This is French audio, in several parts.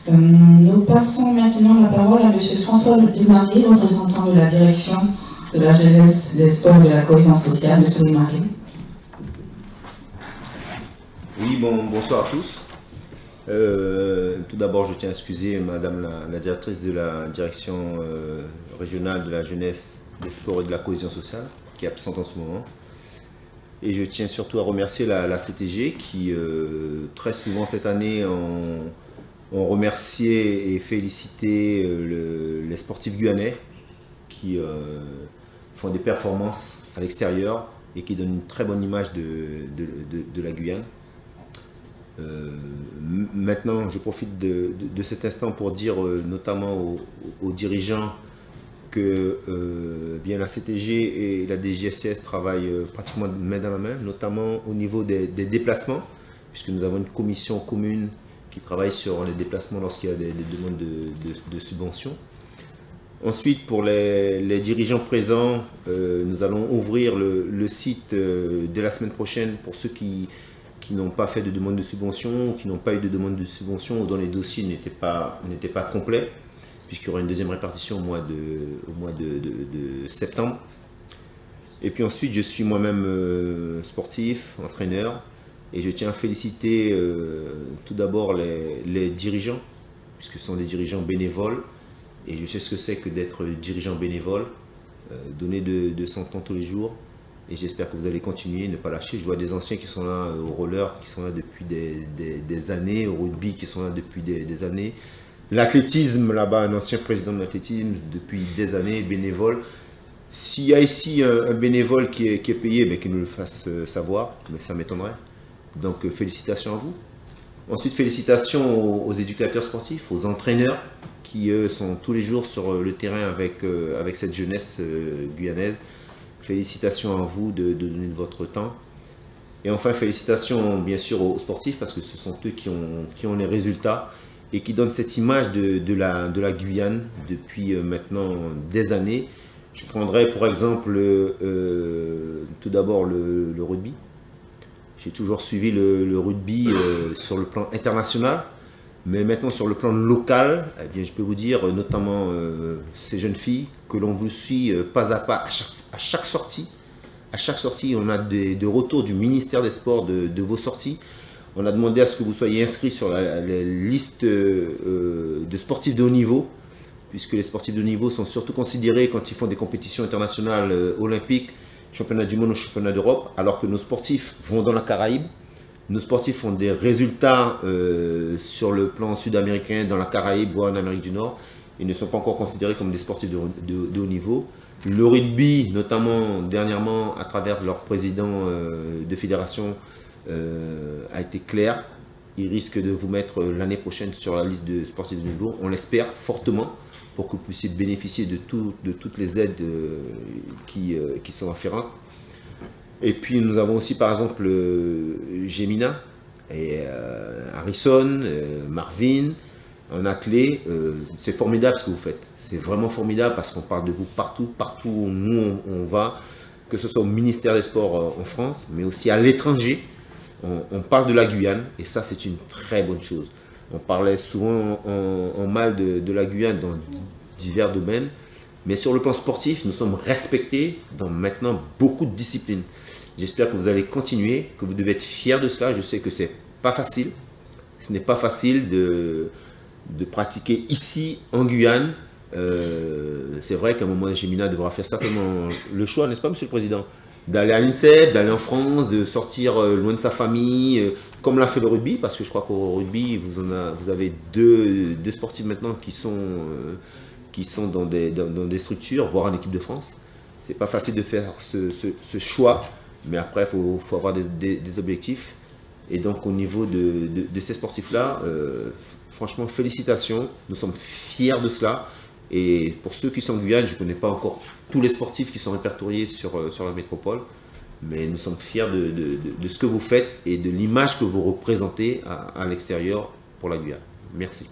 Nous passons maintenant la parole à M. François Desmarais, représentant de la direction de la jeunesse, des sports et de la cohésion sociale. M. Desmarais. Oui, bonsoir à tous. Tout d'abord, je tiens à excuser Madame la directrice de la direction régionale de la jeunesse, des sports et de la cohésion sociale, qui est absente en ce moment. Et je tiens surtout à remercier la CTG qui, très souvent cette année, ont remercié et félicité les sportifs guyanais qui font des performances à l'extérieur et qui donnent une très bonne image de la Guyane. Maintenant, je profite de cet instant pour dire notamment aux dirigeants que bien la CTG et la DGSCS travaillent pratiquement main dans la main, notamment au niveau des déplacements, puisque nous avons une commission commune qui travaille sur les déplacements lorsqu'il y a des demandes de subventions. Ensuite, pour les dirigeants présents, nous allons ouvrir le site dès la semaine prochaine pour ceux qui n'ont pas fait de demande de subvention, ou qui n'ont pas eu de demande de subvention, ou dont les dossiers n'étaient pas complets, puisqu'il y aura une deuxième répartition au mois de septembre. Et puis ensuite, je suis moi-même sportif, entraîneur, et je tiens à féliciter tout d'abord les dirigeants, puisque ce sont des dirigeants bénévoles, et je sais ce que c'est que d'être dirigeant bénévole, donner de son temps tous les jours. Et j'espère que vous allez continuer, ne pas lâcher. Je vois des anciens qui sont là au roller, qui sont là depuis des années, au rugby, qui sont là depuis des années. L'athlétisme, là-bas, un ancien président de l'athlétisme depuis des années, bénévole. S'il y a ici un bénévole qui est payé, ben, qu'il nous le fasse savoir, mais ça m'étonnerait. Donc félicitations à vous. Ensuite, félicitations aux éducateurs sportifs, aux entraîneurs, qui eux sont tous les jours sur le terrain avec cette jeunesse guyanaise. Félicitations à vous de donner de votre temps. Et enfin, félicitations bien sûr aux sportifs, parce que ce sont eux qui ont les résultats et qui donnent cette image de la Guyane depuis maintenant des années. Je prendrai pour exemple tout d'abord le rugby. J'ai toujours suivi le rugby sur le plan international, mais maintenant sur le plan local, eh bien, je peux vous dire, notamment ces jeunes filles, que l'on vous suit pas à pas à chaque sortie. À chaque sortie, on a des retours du ministère des Sports de vos sorties. On a demandé à ce que vous soyez inscrits sur la liste de sportifs de haut niveau, puisque les sportifs de haut niveau sont surtout considérés quand ils font des compétitions internationales olympiques, championnat du monde ou championnat d'Europe, alors que nos sportifs vont dans la Caraïbe. Nos sportifs font des résultats sur le plan sud-américain, dans la Caraïbe, voire en Amérique du Nord. Ils ne sont pas encore considérés comme des sportifs de haut niveau. Le rugby, notamment dernièrement, à travers leur président de fédération, a été clair. Ils risquent de vous mettre l'année prochaine sur la liste de sportifs de haut niveau. On l'espère fortement pour que vous puissiez bénéficier de toutes les aides qui sont afférentes. Et puis nous avons aussi par exemple Gemina, et Harrison, Marvin, en athlée. C'est formidable ce que vous faites. C'est vraiment formidable parce qu'on parle de vous partout où nous on va, que ce soit au ministère des Sports en France, mais aussi à l'étranger. On parle de la Guyane et ça c'est une très bonne chose. On parlait souvent en mal de la Guyane dans divers domaines, mais sur le plan sportif, nous sommes respectés dans maintenant beaucoup de disciplines. J'espère que vous allez continuer, que vous devez être fiers de cela. Je sais que c'est pas facile. Ce n'est pas facile de pratiquer ici en Guyane. C'est vrai qu'à un moment, Gemina devra faire certainement le choix, n'est-ce pas, Monsieur le Président, d'aller à l'INSEP, d'aller en France, de sortir loin de sa famille, comme l'a fait le rugby, parce que je crois qu'au rugby, vous avez deux sportifs maintenant qui sont dans des structures, voire en équipe de France. C'est pas facile de faire ce choix. Mais après, il faut avoir des objectifs. Et donc, au niveau de ces sportifs-là, franchement, félicitations. Nous sommes fiers de cela. Et pour ceux qui sont en Guyane, je ne connais pas encore tous les sportifs qui sont répertoriés sur la métropole. Mais nous sommes fiers de ce que vous faites et de l'image que vous représentez à l'extérieur pour la Guyane. Merci.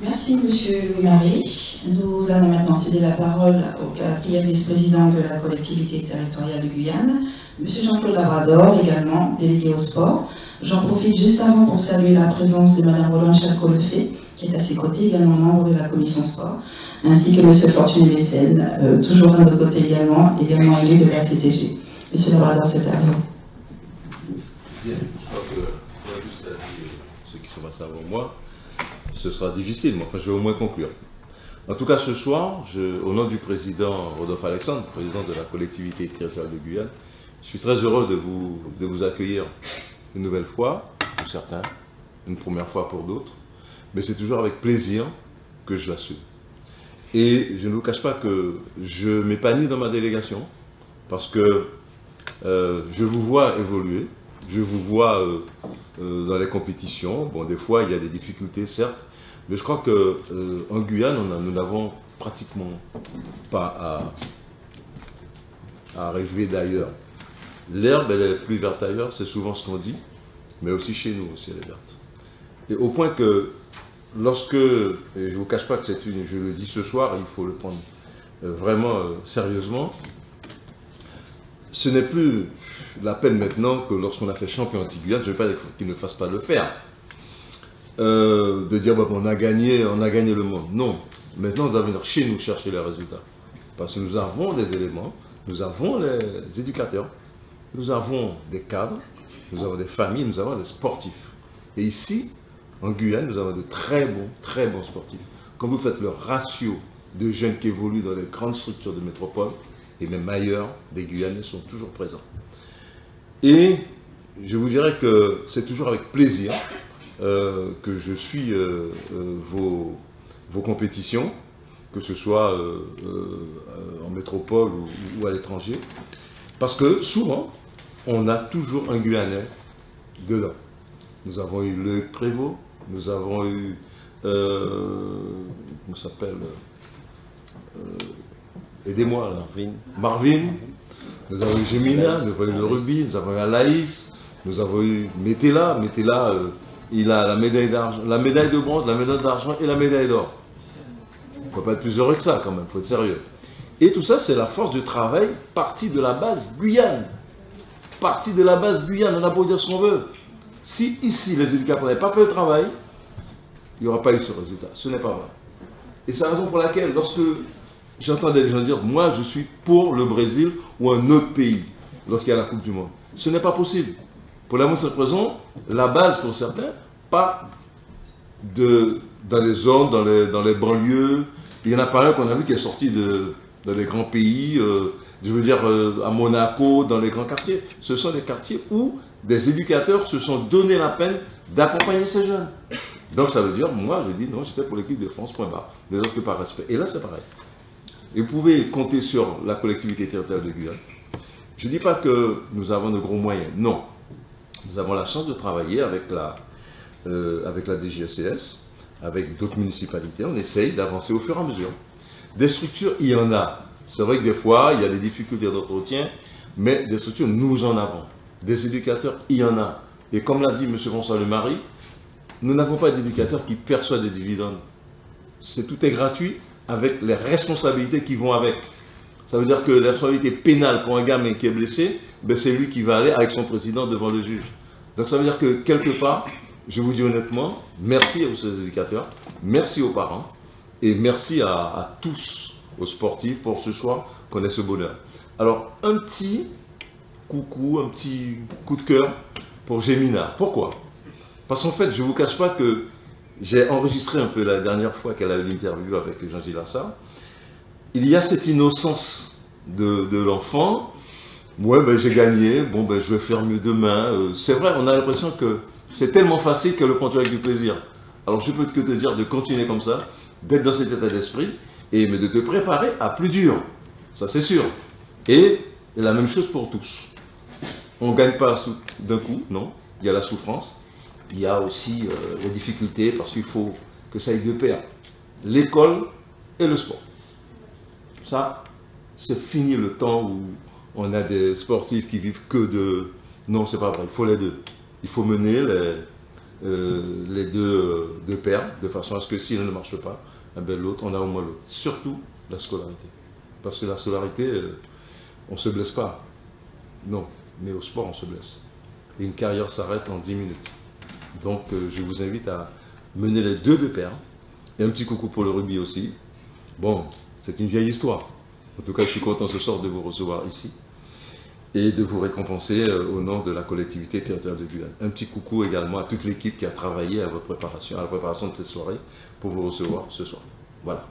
Merci. Merci, Monsieur Louis-Marie. Nous allons maintenant céder la parole au quatrième vice-président de la collectivité territoriale de Guyane, Monsieur Jean-Claude Labrador, également délégué au sport. J'en profite juste avant pour saluer la présence de Madame Roland Chalcolefé, qui est à ses côtés, également membre de la commission sport, ainsi que Monsieur Fortuné Mécène, toujours à nos côtés également élu de la CTG. Monsieur Labrador, c'est à vous. Bien, je crois que, juste à dire ceux qui sont passés avant moi, ce sera difficile, mais enfin je vais au moins conclure. En tout cas, ce soir, au nom du président Rodolphe Alexandre, président de la collectivité territoriale de Guyane, je suis très heureux de vous accueillir une nouvelle fois, pour certains, une première fois pour d'autres, mais c'est toujours avec plaisir que je l'assume. Et je ne vous cache pas que je m'épanouis dans ma délégation, parce que je vous vois évoluer, je vous vois dans les compétitions. Bon, des fois, il y a des difficultés, certes, mais je crois qu'en Guyane, nous n'avons pratiquement pas à rêver d'ailleurs. L'herbe, elle est plus verte ailleurs, c'est souvent ce qu'on dit, mais aussi chez nous, aussi, elle est verte. Et au point que, lorsque, et je ne vous cache pas que je le dis ce soir, il faut le prendre vraiment sérieusement, ce n'est plus la peine maintenant que lorsqu'on a fait champion anti-Guyane, je ne veux pas dire qu'il ne fasse pas le faire, de dire bah, on a gagné le monde. Non, maintenant on doit venir chez nous chercher les résultats. Parce que nous avons des éléments, nous avons les éducateurs, nous avons des cadres, nous avons des familles, nous avons des sportifs. Et ici, en Guyane, nous avons de très bons sportifs. Quand vous faites le ratio de jeunes qui évoluent dans les grandes structures de métropole, et même ailleurs, des Guyanais sont toujours présents. Et je vous dirais que c'est toujours avec plaisir que je suis vos compétitions, que ce soit en métropole ou à l'étranger, parce que souvent, on a toujours un Guyanais dedans. Nous avons eu le Prévost, nous avons eu, comment ça s'appelle, aidez-moi là, Marvin, nous avons eu Gemina, nous avons eu le Ruby, nous avons eu Alaïs, nous avons eu Metela, il a la médaille d'argent, la médaille de bronze, la médaille d'argent et la médaille d'or. On ne peut pas être plus heureux que ça quand même, il faut être sérieux. Et tout ça, c'est la force du travail partie de la base Guyane. Partie de la base Guyane, on a beau dire ce qu'on veut. Si ici, les éducateurs n'avaient pas fait le travail, il n'y aura pas eu ce résultat. Ce n'est pas vrai. Et c'est la raison pour laquelle, lorsque j'entends des gens dire, moi je suis pour le Brésil ou un autre pays, lorsqu'il y a la Coupe du Monde. Ce n'est pas possible. Pour la même raison, la base pour certains part dans les zones, dans les banlieues. Il y en a pas un qu'on a vu qui est sorti dans les grands pays, je veux dire à Monaco, dans les grands quartiers. Ce sont des quartiers où des éducateurs se sont donné la peine d'accompagner ces jeunes. Donc ça veut dire, moi je dis non, j'étais pour l'équipe de France, point barre. Mais lorsque par respect. Et là c'est pareil. Et vous pouvez compter sur la collectivité territoriale de Guyane. Je ne dis pas que nous avons de gros moyens, non. Nous avons la chance de travailler avec la DGSCS, avec d'autres municipalités. On essaye d'avancer au fur et à mesure. Des structures, il y en a. C'est vrai que des fois, il y a des difficultés d'entretien, mais des structures, nous en avons. Des éducateurs, il y en a. Et comme l'a dit M. François Lemary, nous n'avons pas d'éducateurs qui perçoivent des dividendes. Tout est gratuit avec les responsabilités qui vont avec. Ça veut dire que la responsabilité pénale pour un gamin qui est blessé, ben c'est lui qui va aller avec son président devant le juge. Donc ça veut dire que quelque part, je vous dis honnêtement, merci à ces éducateurs, merci aux parents et merci à tous, aux sportifs pour ce soir qu'on ait ce bonheur. Alors un petit coucou, un petit coup de cœur pour Gemina. Pourquoi? Parce qu'en fait, je ne vous cache pas que j'ai enregistré un peu la dernière fois qu'elle a eu l'interview avec Jean-Gilles Lassard. Il y a cette innocence de l'enfant. Ouais, ben, j'ai gagné, bon, ben, je vais faire mieux demain. C'est vrai, on a l'impression que c'est tellement facile qu'elle le prend avec du plaisir. Alors, je peux que te dire de continuer comme ça, d'être dans cet état d'esprit, mais de te préparer à plus dur. Ça, c'est sûr. Et la même chose pour tous. On ne gagne pas d'un coup, non. Il y a la souffrance. Il y a aussi les difficultés parce qu'il faut que ça aille de pair. L'école et le sport. Ça, c'est fini le temps où on a des sportifs qui vivent que de... Non, c'est pas vrai, il faut les deux. Il faut mener les deux paires, de façon à ce que si l'un ne marche pas, eh bien, l'autre, on a au moins l'autre. Surtout la scolarité. Parce que la scolarité, on ne se blesse pas. Non, mais au sport, on se blesse. Et une carrière s'arrête en 10 minutes. Donc, je vous invite à mener les deux de pair. Et un petit coucou pour le rugby aussi. Bon, c'est une vieille histoire. En tout cas, je suis content ce soir de vous recevoir ici et de vous récompenser au nom de la collectivité territoriale de Guyane. Un petit coucou également à toute l'équipe qui a travaillé à votre préparation, à la préparation de cette soirée pour vous recevoir ce soir. Voilà.